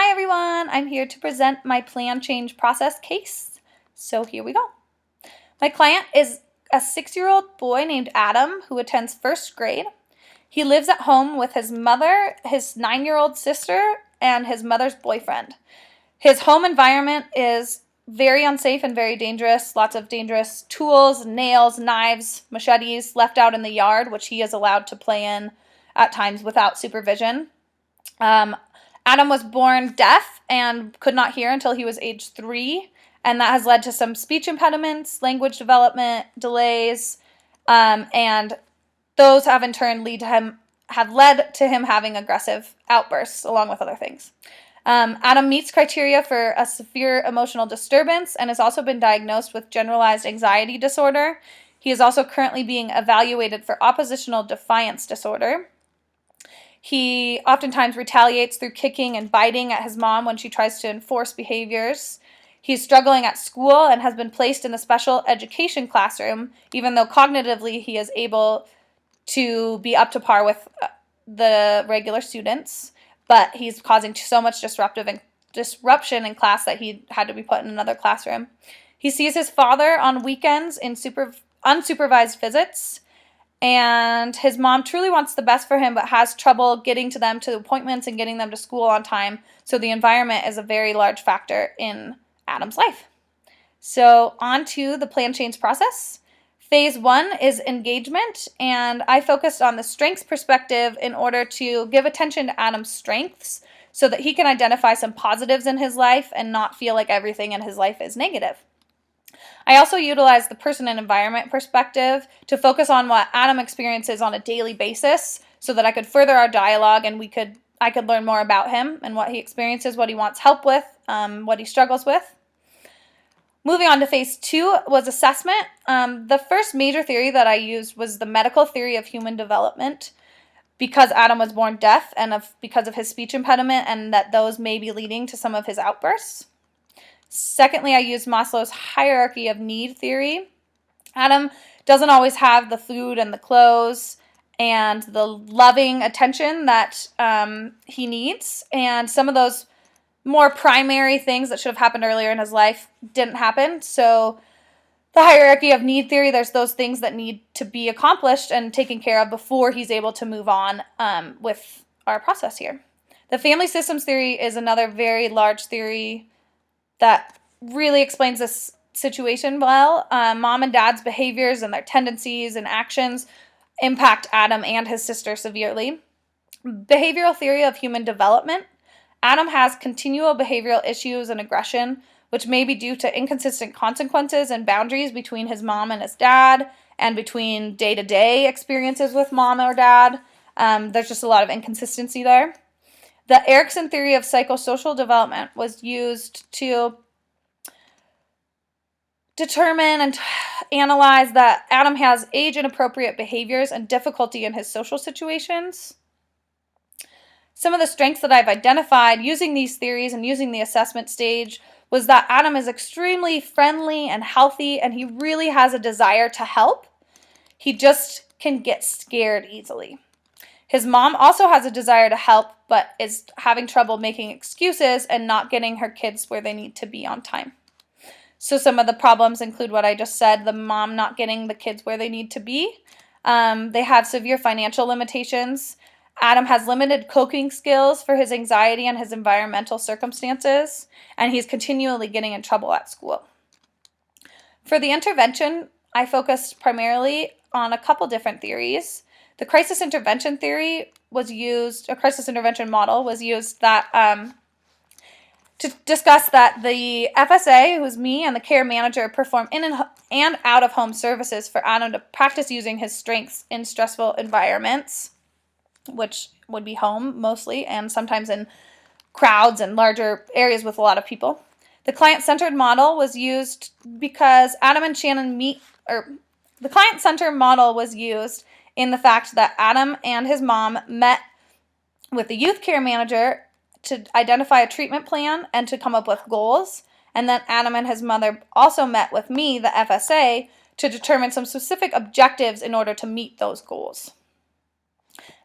Hi everyone, I'm here to present my plan change process case. So here we go. My client is a 6-year-old boy named Adam who attends first grade. He lives at home with his mother, his 9-year-old sister, and his mother's boyfriend. His home environment is very unsafe and very dangerous. Lots of dangerous tools, nails, knives, machetes left out in the yard, which he is allowed to play in at times without supervision. Adam was born deaf and could not hear until he was age 3, and that has led to some speech impediments, language development delays, and those have in turn led to him having aggressive outbursts, along with other things. Adam meets criteria for a severe emotional disturbance and has also been diagnosed with generalized anxiety disorder. He is also currently being evaluated for oppositional defiance disorder. He oftentimes retaliates through kicking and biting at his mom when she tries to enforce behaviors. He's struggling at school and has been placed in the special education classroom, even though cognitively he is able to be up to par with the regular students, but he's causing so much disruption in class that he had to be put in another classroom. He sees his father on weekends in unsupervised visits, and his mom truly wants the best for him but has trouble getting to them to appointments and getting them to school on time, so the environment is a very large factor in Adam's life. So on to the plan change process. Phase 1 is engagement, and I focused on the strengths perspective in order to give attention to Adam's strengths so that he can identify some positives in his life and not feel like everything in his life is negative. I also utilized the person and environment perspective to focus on what Adam experiences on a daily basis so that I could further our dialogue and I could learn more about him and what he experiences, what he wants help with, what he struggles with. Moving on to phase 2 was assessment. The first major theory that I used was the medical theory of human development, because Adam was born deaf and because of his speech impediment, and that those may be leading to some of his outbursts. Secondly, I used Maslow's hierarchy of need theory. Adam doesn't always have the food and the clothes and the loving attention that he needs, and some of those more primary things that should have happened earlier in his life didn't happen. So the hierarchy of need theory, there's those things that need to be accomplished and taken care of before he's able to move on with our process here. The family systems theory is another very large theory that really explains this situation well. Mom and dad's behaviors and their tendencies and actions impact Adam and his sister severely. Behavioral theory of human development. Adam has continual behavioral issues and aggression, which may be due to inconsistent consequences and boundaries between his mom and his dad, and between day-to-day experiences with mom or dad. There's just a lot of inconsistency there. The Erikson theory of psychosocial development was used to determine and analyze that Adam has age-inappropriate behaviors and difficulty in his social situations. Some of the strengths that I've identified using these theories and using the assessment stage was that Adam is extremely friendly and healthy, and he really has a desire to help. He just can get scared easily. His mom also has a desire to help, but is having trouble making excuses and not getting her kids where they need to be on time. So some of the problems include what I just said, the mom not getting the kids where they need to be. They have severe financial limitations. Adam has limited coping skills for his anxiety and his environmental circumstances, and he's continually getting in trouble at school. For the intervention, I focused primarily on a couple different theories. The crisis intervention theory was used, a crisis intervention model was used that to discuss that the FSA, who is me, and the care manager perform in and out of home services for Adam to practice using his strengths in stressful environments, which would be home mostly, and sometimes in crowds and larger areas with a lot of people. The client-centered model was used because Adam and Shannon the client-centered model was used in the fact that Adam and his mom met with the youth care manager to identify a treatment plan and to come up with goals. And then Adam and his mother also met with me, the FSA, to determine some specific objectives in order to meet those goals.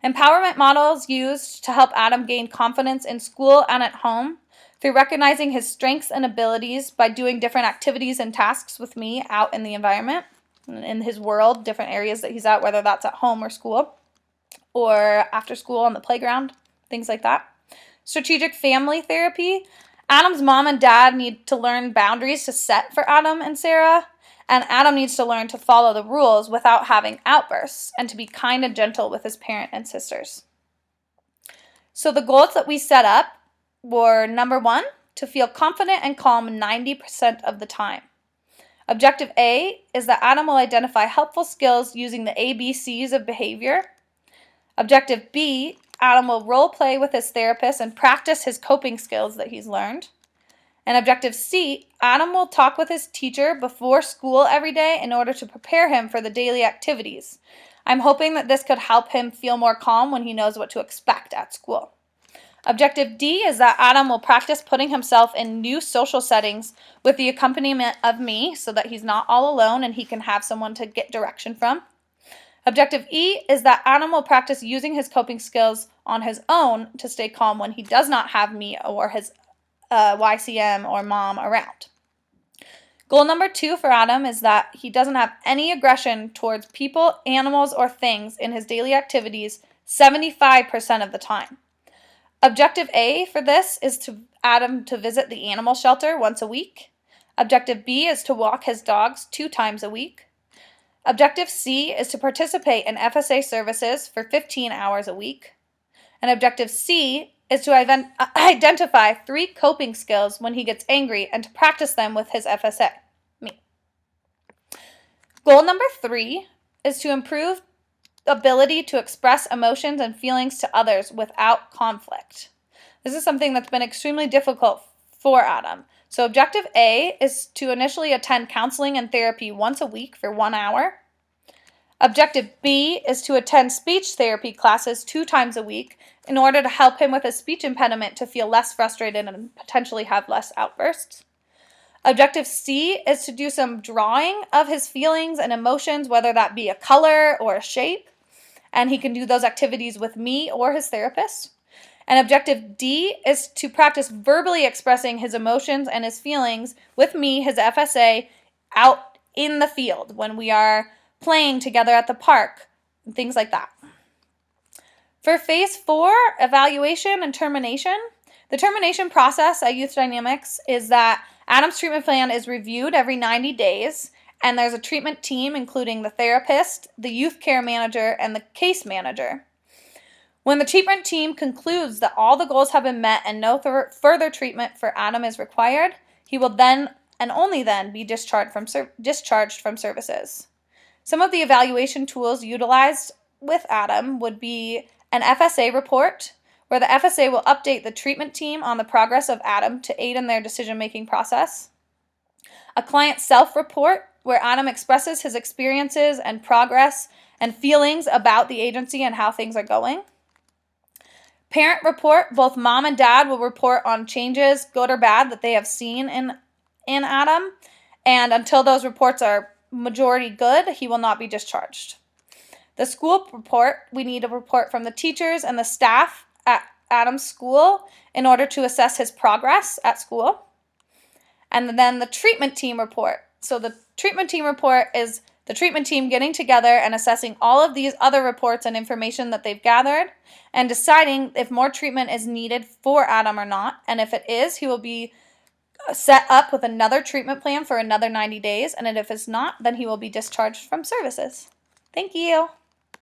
Empowerment models used to help Adam gain confidence in school and at home through recognizing his strengths and abilities by doing different activities and tasks with me out in the environment, in his world, different areas that he's at, whether that's at home or school, or after school on the playground, things like that. Strategic family therapy. Adam's mom and dad need to learn boundaries to set for Adam and Sarah, and Adam needs to learn to follow the rules without having outbursts and to be kind and gentle with his parent and sisters. So the goals that we set up were, number 1, to feel confident and calm 90% of the time. Objective A is that Adam will identify helpful skills using the ABCs of behavior. Objective B, Adam will role play with his therapist and practice his coping skills that he's learned. And objective C, Adam will talk with his teacher before school every day in order to prepare him for the daily activities. I'm hoping that this could help him feel more calm when he knows what to expect at school. Objective D is that Adam will practice putting himself in new social settings with the accompaniment of me so that he's not all alone and he can have someone to get direction from. Objective E is that Adam will practice using his coping skills on his own to stay calm when he does not have me or his YCM or mom around. Goal number 2 for Adam is that he doesn't have any aggression towards people, animals, or things in his daily activities 75% of the time. Objective A for this is to Adam to visit the animal shelter once a week. Objective B is to walk his dogs 2 times a week. Objective C is to participate in FSA services for 15 hours a week. And Objective C is to identify 3 coping skills when he gets angry and to practice them with his FSA, me. Goal number 3 is to improve ability to express emotions and feelings to others without conflict. This is something that's been extremely difficult for Adam. So objective A is to initially attend counseling and therapy once a week for 1 hour. Objective B is to attend speech therapy classes 2 times a week in order to help him with his speech impediment to feel less frustrated and potentially have less outbursts. Objective C is to do some drawing of his feelings and emotions, whether that be a color or a shape, and he can do those activities with me or his therapist. And objective D is to practice verbally expressing his emotions and his feelings with me, his FSA, out in the field when we are playing together at the park, and things like that. For phase 4, evaluation and termination, the termination process at Youth Dynamics is that Adam's treatment plan is reviewed every 90 days, and there's a treatment team including the therapist, the youth care manager, and the case manager. When the treatment team concludes that all the goals have been met and no further treatment for Adam is required, he will then and only then be discharged from services. Some of the evaluation tools utilized with Adam would be an FSA report, where the FSA will update the treatment team on the progress of Adam to aid in their decision-making process. A client self-report, where Adam expresses his experiences and progress and feelings about the agency and how things are going. Parent report, both mom and dad will report on changes, good or bad, that they have seen in Adam, and until those reports are majority good, he will not be discharged. The school report, we need a report from the teachers and the staff at Adam's school in order to assess his progress at school. And then the treatment team report. So the treatment team report is the treatment team getting together and assessing all of these other reports and information that they've gathered and deciding if more treatment is needed for Adam or not. And if it is, he will be set up with another treatment plan for another 90 days. And if it's not, then he will be discharged from services. Thank you.